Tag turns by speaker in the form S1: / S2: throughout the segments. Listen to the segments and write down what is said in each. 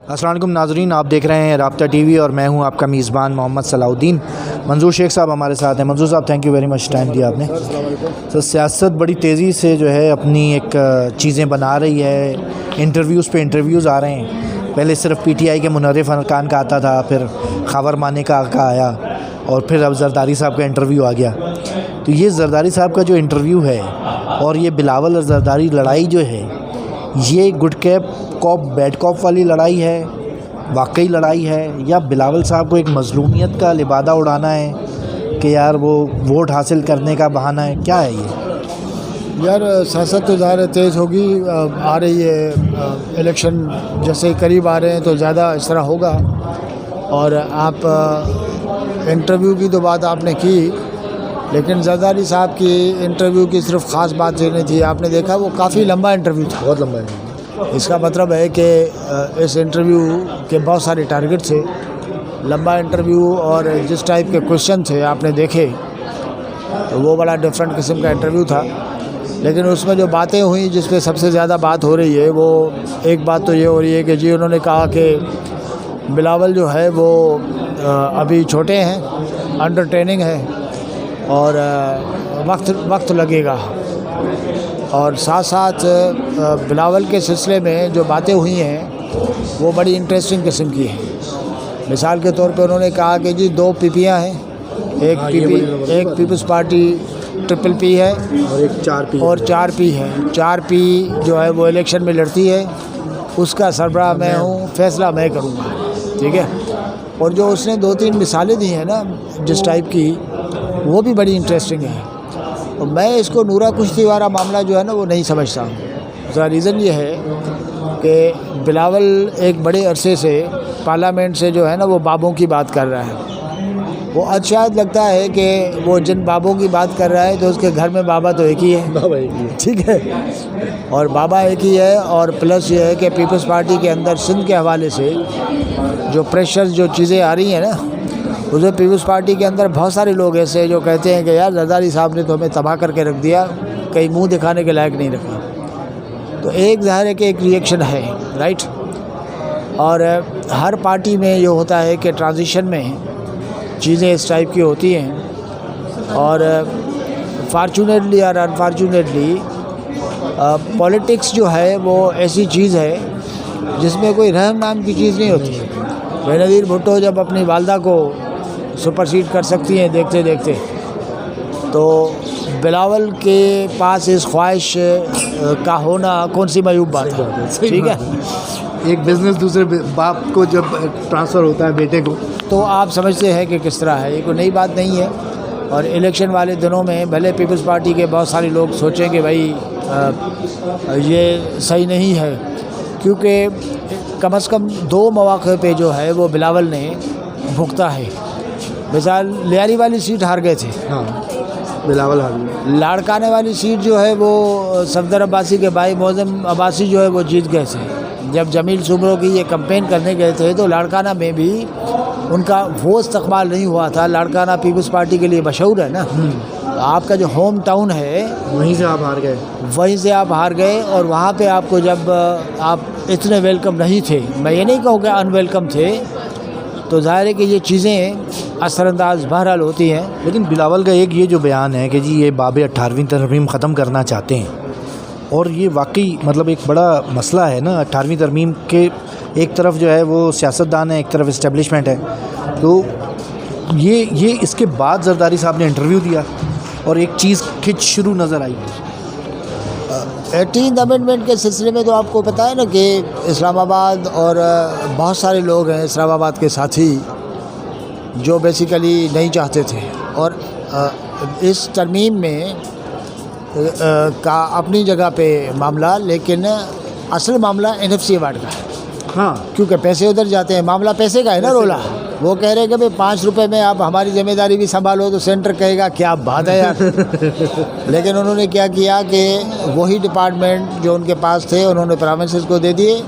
S1: السلام علیکم ناظرین، آپ دیکھ رہے ہیں رابطہ ٹی وی اور میں ہوں آپ کا میزبان محمد صلاح الدین۔ منظور شیخ صاحب ہمارے ساتھ ہیں۔ منظور صاحب thank you very much, time دیا آپ نے۔ تو سیاست بڑی تیزی سے جو ہے اپنی ایک چیزیں بنا رہی ہے، انٹرویوز پہ انٹرویوز آ رہے ہیں۔ پہلے صرف پی ٹی آئی کے منرف ارکان کا آتا تھا، پھر خاور مانی کا آیا، اور پھر اب زرداری صاحب کا انٹرویو آ گیا۔ تو یہ زرداری صاحب کا جو انٹرویو ہے اور یہ بلاول اور زرداری لڑائی جو ہے، یہ گڈ کاپ بیڈ کاپ والی لڑائی ہے، واقعی لڑائی ہے، یا بلاول صاحب کو ایک مظلومیت کا لبادہ اڑانا ہے کہ یار وہ ووٹ حاصل کرنے کا بہانہ ہے؟ کیا ہے یہ؟
S2: یار سیاست تو ظاہر تیز ہوگی، آ رہی ہے الیکشن جیسے قریب آ رہے ہیں تو زیادہ اس طرح ہوگا۔ اور آپ انٹرویو کی تو بات آپ نے کی، لیکن زرداری صاحب کی انٹرویو کی صرف خاص بات یہ نہیں تھی، آپ نے دیکھا وہ کافی لمبا انٹرویو تھا،
S1: بہت لمبا ہے۔
S2: اس کا مطلب ہے کہ اس انٹرویو کے بہت سارے ٹارگٹ تھے، لمبا انٹرویو، اور جس ٹائپ کے کوشچن تھے آپ نے دیکھے تو وہ بڑا ڈفرینٹ قسم کا انٹرویو تھا۔ لیکن اس میں جو باتیں ہوئیں، جس پہ سب سے زیادہ بات ہو رہی ہے، وہ ایک بات تو یہ ہو رہی ہے کہ جی انہوں نے کہا کہ بلاول جو ہے وہ ابھی چھوٹے ہیں، انڈر ٹریننگ ہے، اور وقت لگے گا۔ اور ساتھ ساتھ بلاول کے سلسلے میں جو باتیں ہوئی ہیں وہ بڑی انٹرسٹنگ قسم کی ہیں۔ مثال کے طور پہ انہوں نے کہا کہ جی دو پی پیاں ہیں، ایک پیپلز پارٹی ٹرپل پی ہے اور چار پی ہے۔ چار پی جو ہے وہ الیکشن میں لڑتی ہے، اس کا سربراہ میں ہوں، فیصلہ میں کروں گا، ٹھیک ہے۔ اور جو اس نے دو تین مثالیں دی ہیں نا جس ٹائپ کی، وہ بھی بڑی انٹرسٹنگ ہے۔ اور میں اس کو نورا کشتی والا معاملہ جو ہے نا وہ نہیں سمجھتا ہوں۔ اس کا ریزن یہ ہے کہ بلاول ایک بڑے عرصے سے پارلیمنٹ سے جو ہے نا وہ بابوں کی بات کر رہا ہے۔ وہ شاید لگتا ہے کہ وہ جن بابوں کی بات کر رہا ہے تو اس کے گھر میں بابا تو ایک ہی ہے، ٹھیک ہے، اور بابا ایک ہی ہے۔ اور پلس یہ ہے کہ پیپلز پارٹی کے اندر سندھ کے حوالے سے جو پریشر، جو چیزیں آ رہی ہیں نا، اسے پیپلز پارٹی کے اندر بہت سارے لوگ ایسے جو کہتے ہیں کہ یار زرداری صاحب نے تو ہمیں تباہ کر کے رکھ دیا، کہیں منہ دکھانے کے لائق نہیں رکھا۔ تو ایک ظاہر ہے کہ ایک ریئیکشن ہے، رائٹ۔ اور ہر پارٹی میں یہ ہوتا ہے کہ ٹرانزیشن میں چیزیں اس ٹائپ کی ہوتی ہیں، اور فارچونیٹلی اور انفارچونیٹلی پولیٹکس جو ہے وہ ایسی چیز ہے جس میں کوئی رحم نام کی چیز نہیں ہوتی۔ بے نظیر بھٹو جب اپنی والدہ کو سپرسیڈ کر سکتی ہیں دیکھتے دیکھتے، تو بلاول کے پاس اس خواہش کا ہونا کون سی معیوب بات ہے، ٹھیک ہے۔
S1: ایک بزنس دوسرے باپ کو جب ٹرانسفر ہوتا ہے بیٹے کو، تو
S2: آپ سمجھتے ہیں کہ کس طرح ہے، یہ کوئی نئی بات نہیں ہے۔ اور الیکشن والے دنوں میں بھلے پیپلز پارٹی کے بہت سارے لوگ سوچیں کہ بھائی یہ صحیح نہیں ہے، کیونکہ کم از کم دو مواقع پہ جو ہے وہ بلاول نے بھگتا ہے۔ مثال لیاری والی سیٹ ہار گئے تھے،
S1: ہاں بلاول ہار،
S2: لاڑکانے والی سیٹ جو ہے وہ صفدر عباسی کے بھائی معظم عباسی جو ہے وہ جیت گئے تھے۔ جب جمیل سمرو کی یہ کمپین کرنے گئے تھے تو لاڑکانہ میں بھی ان کا وہ استقبال نہیں ہوا تھا۔ لاڑکانہ پیپلز پارٹی کے لیے مشہور ہے نا، آپ کا جو ہوم ٹاؤن ہے
S1: وہیں سے آپ ہار گئے،
S2: وہیں سے آپ ہار گئے، اور وہاں پہ آپ کو جب آپ اتنے ویلکم نہیں تھے، میں یہ نہیں کہوں کہ ان ویلکم تھے، تو ظاہر ہے کہ یہ چیزیں اثر انداز بہرحال ہوتی ہیں۔
S1: لیکن بلاول کا ایک یہ جو بیان ہے کہ جی یہ باب 18ویں ترمیم ختم کرنا چاہتے ہیں، اور یہ واقعی مطلب ایک بڑا مسئلہ ہے نا۔ 18ویں ترمیم کے ایک طرف جو ہے وہ سیاستدان ہے، ایک طرف اسٹیبلشمنٹ ہے، تو یہ اس کے بعد زرداری صاحب نے انٹرویو دیا اور ایک چیز کھچ شروع نظر آئی۔
S2: 18 امینڈمنٹ کے سلسلے میں تو آپ کو پتہ ہے نا کہ اسلام آباد اور بہت سارے لوگ ہیں اسلام آباد کے ساتھی جو بیسیکلی نہیں چاہتے تھے، اور اس ترمیم میں کا اپنی جگہ پہ معاملہ، لیکن اصل معاملہ NFC ایوارڈ کا ہے،
S1: ہاں،
S2: کیونکہ پیسے ادھر جاتے ہیں، معاملہ پیسے کا ہے نا رولا۔ وہ کہہ رہے ہیں کہ بھئی 5 روپے میں آپ ہماری ذمہ داری بھی سنبھالو، تو سینٹر کہے گا کیا بات ہے یار۔ لیکن انہوں نے کیا کیا کہ وہی ڈپارٹمنٹ جو ان کے پاس تھے انہوں نے پروونسز کو دے دیے،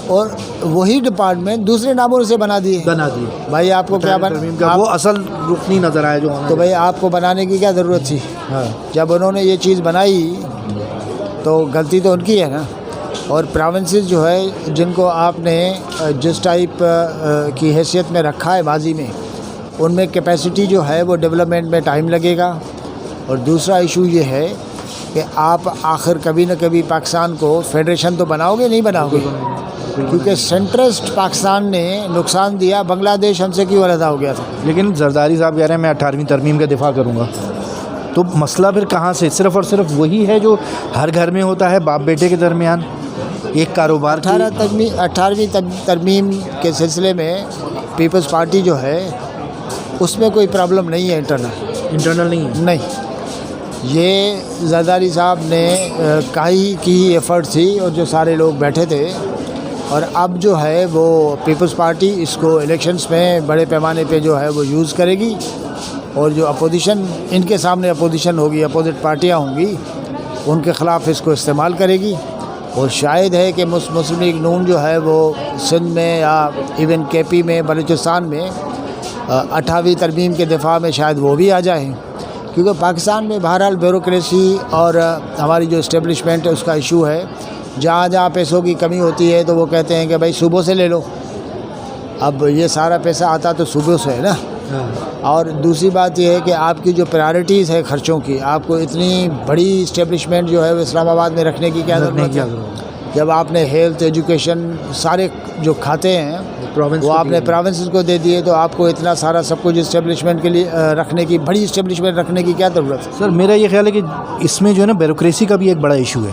S2: اور وہی ڈپارٹمنٹ دوسرے ناموں سے بنا دیے۔ بھائی آپ کو کیا
S1: وہ اصل رکنی نظر آیا جو،
S2: تو بھائی آپ کو بنانے کی کیا ضرورت تھی؟ جب انہوں نے یہ چیز بنائی تو غلطی تو ان کی ہے نا۔ اور پراونسز جو ہے جن کو آپ نے جس ٹائپ کی حیثیت میں رکھا ہے ماضی میں، ان میں کیپیسٹی جو ہے وہ ڈیولپمنٹ میں ٹائم لگے گا. اور دوسرا ایشو یہ ہے کہ آپ آخر کبھی نہ کبھی پاکستان کو فیڈریشن تو بناؤ گے، نہیں بناؤ گے، کیونکہ سینٹرسٹ پاکستان نے نقصان دیا. بنگلہ دیش ہم سے کیوں علیحدہ ہو گیا تھا؟
S1: لیکن زرداری صاحب کہہ رہے ہیں میں 18ویں ترمیم کا دفاع کروں گا، تو مسئلہ پھر کہاں سے؟ صرف اور صرف وہی ہے جو ہر گھر میں ہوتا ہے، باپ بیٹے کے درمیان ایک کاروبار.
S2: 18ویں ترمیم کے سلسلے میں پیپلز پارٹی جو ہے اس میں کوئی پرابلم نہیں ہے
S1: انٹرنل نہیں ہے.
S2: نہیں، یہ زرداری صاحب نے کاہی کی ایفرٹ تھی اور جو سارے لوگ بیٹھے تھے. اور اب جو ہے وہ پیپلز پارٹی اس کو الیکشنز میں بڑے پیمانے پہ جو ہے وہ یوز کرے گی، اور جو اپوزیشن ان کے سامنے اپوزیشن ہوگی، اپوزٹ پارٹیاں ہوں گی، ان کے خلاف اس کو استعمال کرے گی. اور شاید ہے کہ مسلم لیگ نون جو ہے وہ سندھ میں یا ایون کے پی میں، بلوچستان میں 18ویں ترمیم کے دفاع میں شاید وہ بھی آ جائیں. کیونکہ پاکستان میں بہرحال بیوروکریسی اور ہماری جو اسٹیبلشمنٹ ہے اس کا ایشو ہے. جہاں جہاں پیسوں کی کمی ہوتی ہے تو وہ کہتے ہیں کہ بھائی صوبوں سے لے لو. اب یہ سارا پیسہ آتا تو صوبوں سے ہے نا. اور دوسری بات یہ ہے کہ آپ کی جو پرائرٹیز ہے خرچوں کی، آپ کو اتنی بڑی اسٹیبلشمنٹ جو ہے وہ اسلام آباد میں رکھنے کی کیا ضرورت ہے؟ جب آپ نے ہیلتھ، ایجوکیشن سارے جو کھاتے ہیں وہ آپ نے پراونسز کو دے دیے، تو آپ کو اتنا سارا سب کچھ اسٹیبلشمنٹ کے لیے رکھنے کی، بڑی اسٹیبلشمنٹ رکھنے کی کیا ضرورت ہے؟
S1: سر میرا یہ خیال ہے کہ اس میں جو ہے نا بیوروکریسی کا بھی ایک بڑا ایشو ہے.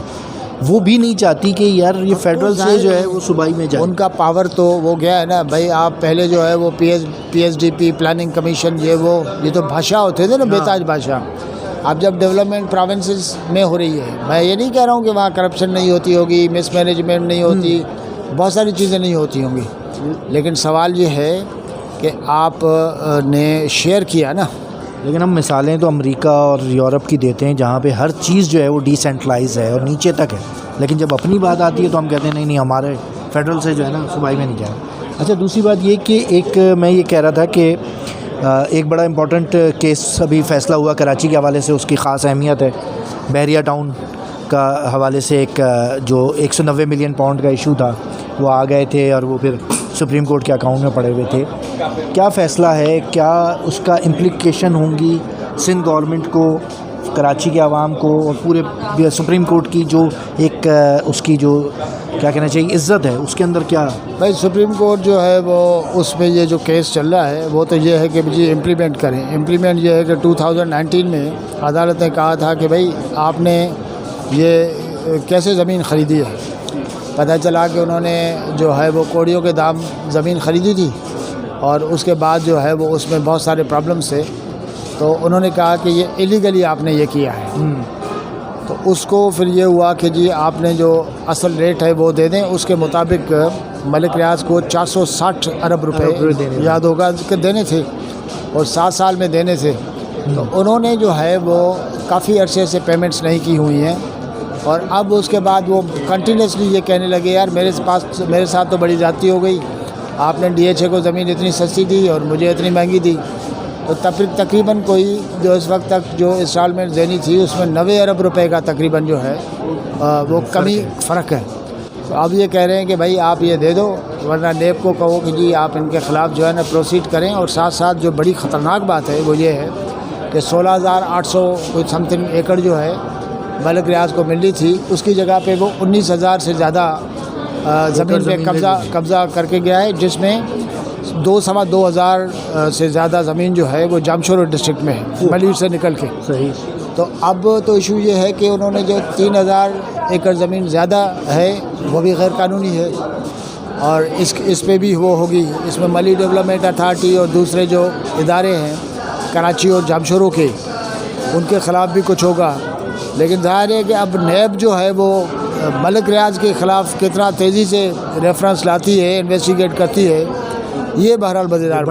S1: وہ بھی نہیں چاہتی کہ یار یہ فیڈرل سے جو ہے وہ صوبائی میں جائے.
S2: ان کا پاور تو وہ گیا ہے نا بھائی. آپ پہلے جو ہے وہ P S D P planning commission یہ تو بادشاہ ہوتے تھے نا، بیتاج بادشاہ. اب جب ڈیولپمنٹ پراونسز میں ہو رہی ہے، میں یہ نہیں کہہ رہا ہوں کہ وہاں کرپشن نہیں ہوتی ہوگی، مس مینجمنٹ نہیں ہوتی، بہت ساری چیزیں نہیں ہوتی ہوں گی، لیکن سوال یہ ہے کہ آپ نے شیئر کیا نا.
S1: لیکن ہم مثالیں تو امریکہ اور یورپ کی دیتے ہیں جہاں پہ ہر چیز جو ہے وہ ڈی سینٹرلائز ہے اور نیچے تک ہے، لیکن جب اپنی بات آتی ہے تو ہم کہتے ہیں نہیں ہمارے فیڈرل سے جو ہے نا صوبائی میں نہیں جائے. اچھا دوسری بات یہ کہ ایک میں یہ کہہ رہا تھا کہ ایک بڑا امپورٹنٹ کیس ابھی فیصلہ ہوا کراچی کے حوالے سے، اس کی خاص اہمیت ہے. بحریہ ٹاؤن کا حوالے سے ایک جو 190 ملین پاؤنڈ کا ایشو تھا وہ آ گئے تھے اور وہ پھر سپریم کورٹ کے اکاؤنٹ میں پڑے ہوئے تھے. کیا فیصلہ ہے؟ کیا اس کا امپلیکیشن ہوں گی سندھ گورنمنٹ کو، کراچی کے عوام کو، اور پورے سپریم کورٹ کی جو ایک اس کی جو کیا کہنا چاہیے عزت ہے اس کے اندر کیا؟
S2: بھائی سپریم کورٹ جو ہے وہ اس میں یہ جو کیس چل رہا ہے وہ تو یہ ہے کہ جی امپلیمنٹ کریں. امپلیمنٹ یہ ہے کہ 2019 میں عدالت نے کہا تھا کہ بھائی آپ نے یہ کیسے زمین خریدی ہے. پتہ چلا کہ انہوں نے جو ہے وہ کوڑیوں کے دام زمین خریدی تھی، اور اس کے بعد جو ہے وہ اس میں بہت سارے پرابلمس تھے، تو انہوں نے کہا کہ یہ ایلیگلی آپ نے یہ کیا ہے. تو اس کو پھر یہ ہوا کہ جی آپ نے جو اصل ریٹ ہے وہ دے دیں. اس کے مطابق ملک ریاض کو 460 ارب روپے یاد ہوگا کہ دینے تھے، اور 7 سال میں دینے تھے. تو انہوں نے جو ہے وہ کافی عرصے سے پیمنٹس نہیں کی ہوئی ہیں، اور اب اس کے بعد وہ کنٹینیوسلی یہ کہنے لگے یار میرے ساتھ تو بڑی زیادتی ہو گئی، آپ نے ڈی ایچ اے کو زمین اتنی سستی دی اور مجھے اتنی مہنگی دی. تو تقریباً کوئی جو اس وقت تک جو انسٹالمنٹ دینی تھی اس میں 90 ارب روپے کا تقریباً جو ہے وہ کمی فرق ہے. تو اب یہ کہہ رہے ہیں کہ بھائی آپ یہ دے دو، ورنہ نیب کو کہو کہ جی آپ ان کے خلاف جو ہے نا پروسیڈ کریں. اور ساتھ ساتھ جو بڑی خطرناک بات ہے وہ یہ ہے کہ 16,800 کچھ سم تھنگ ایکڑ جو ہے ملک ریاض کو مل رہی تھی، اس کی جگہ پہ وہ 19,000 سے زیادہ زمین پہ قبضہ کر کے گیا ہے، جس میں 2,200 سے زیادہ زمین جو ہے وہ جامشورو ڈسٹرکٹ میں ہے، ملیور سے نکل کے.
S1: صحیح.
S2: تو اب تو ایشو یہ ہے کہ انہوں نے جو 3,000 ایکڑ زمین زیادہ ہے وہ بھی غیر قانونی ہے، اور اس پہ بھی وہ ہوگی. اس میں ملی ڈیولپمنٹ اتھارٹی اور دوسرے جو ادارے ہیں کراچی اور جامشورو کے، ان کے خلاف بھی کچھ ہوگا. لیکن ظاہر ہے کہ اب نیب جو ہے وہ ملک ریاض کے خلاف کتنا تیزی سے ریفرنس لاتی ہے، انویسٹیگیٹ کرتی ہے، یہ بہرحال مزیدار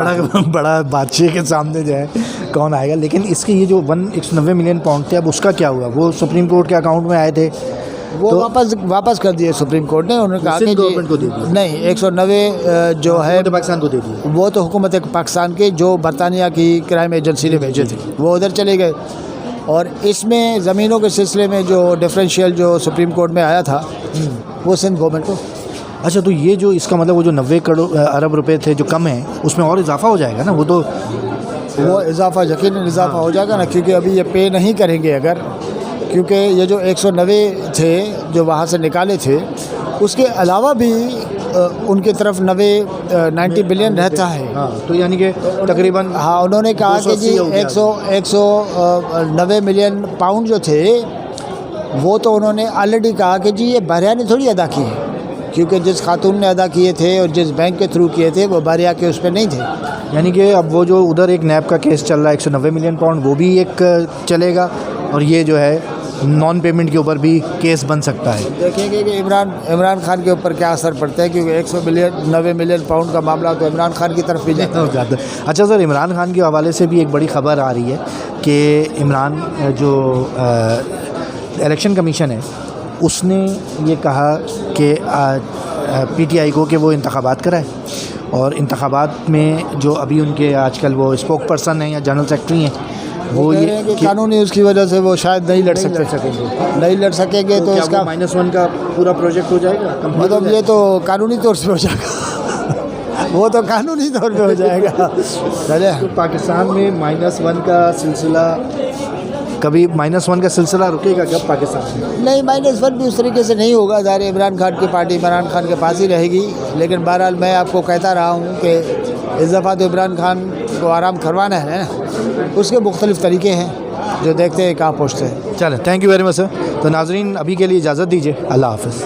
S1: بڑا بادشاہ کے سامنے جو ہے کون آئے گا. لیکن اس کے یہ جو 190 ملین پاؤنڈ تھے اب اس کا کیا ہوا؟ وہ سپریم کورٹ کے اکاؤنٹ میں آئے تھے،
S2: وہ واپس کر دیے سپریم کورٹ نے. انہوں نے کہا کہ
S1: گورنمنٹ کو دے دیے.
S2: نہیں، 190 جو ہے
S1: پاکستان کو دے دیے.
S2: وہ تو حکومت پاکستان کے جو برطانیہ کی کرائم ایجنسی نے بھیجے تھے وہ ادھر چلے گئے. اور اس میں زمینوں کے سلسلے میں جو ڈفرینشیل جو سپریم کورٹ میں آیا تھا وہ سندھ گورنمنٹ کو.
S1: اچھا تو یہ جو اس کا مطلب وہ جو 90 ارب روپے تھے جو کم ہیں اس میں اور اضافہ ہو جائے گا نا؟ وہ
S2: اضافہ یقیناً اضافہ ہو جائے گا نا, کیونکہ ابھی یہ پے نہیں کریں گے اگر, کیونکہ یہ جو 190 تھے جو وہاں سے نکالے تھے اس کے علاوہ بھی ان کی طرف 90 بلین رہتا ہے.
S1: ہاں تو یعنی کہ تقریباً
S2: ہاں انہوں نے کہا کہ جی 190 ملین پاؤنڈ جو تھے وہ تو انہوں نے آلریڈی کہا کہ جی یہ بحریہ نے تھوڑی ادا کی ہے, کیونکہ جس خاتون نے ادا کیے تھے اور جس بینک کے تھرو کیے تھے وہ بحریہ کے اس پہ نہیں تھے.
S1: یعنی کہ اب وہ جو ادھر ایک نیب کا کیس چل رہا ہے 190 ملین پاؤنڈ وہ بھی ایک چلے گا, اور یہ جو ہے نان پیمنٹ کے اوپر بھی کیس بن سکتا ہے.
S2: دیکھیں گے کہ عمران خان کے اوپر کیا اثر پڑتا ہے, کیونکہ 190 ملین پاؤنڈ کا معاملہ تو عمران خان کی طرف بھی جاتا
S1: ہے. اچھا سر, عمران خان کے حوالے سے بھی ایک بڑی خبر آ رہی ہے کہ عمران جو الیکشن کمیشن ہے اس نے یہ کہا کہ پی ٹی آئی کو کہ وہ انتخابات کرائے, اور انتخابات میں جو ابھی ان کے آج کل وہ اسپوک پرسن ہیں یا جنرل سیکرٹری ہیں وہ یہ
S2: کہ قانونی اس کی وجہ سے وہ شاید نہیں لڑ سکیں گے تو اس کا
S1: -1 کا پورا پروجیکٹ ہو جائے گا.
S2: مطلب یہ تو قانونی طور سے ہو جائے گا, وہ تو قانونی طور پہ ہو جائے گا. چلے
S1: تو پاکستان میں -1 کا سلسلہ کبھی -1 کا سلسلہ رکے گا کب پاکستان میں؟
S2: نہیں, -1 بھی اس طریقے سے نہیں ہوگا. ظاہر عمران خان کی پارٹی عمران خان کے پاس ہی رہے گی, لیکن بہرحال میں آپ کو کہتا رہا ہوں کہ اس دفعہ تو عمران خان کو آرام کروانا ہے نا, اس کے مختلف طریقے ہیں جو دیکھتے ہیں کہاں پہنچتے ہیں.
S1: چلیں, تھینک یو ویری مچ سر. تو ناظرین ابھی کے لیے اجازت دیجیے, اللہ حافظ.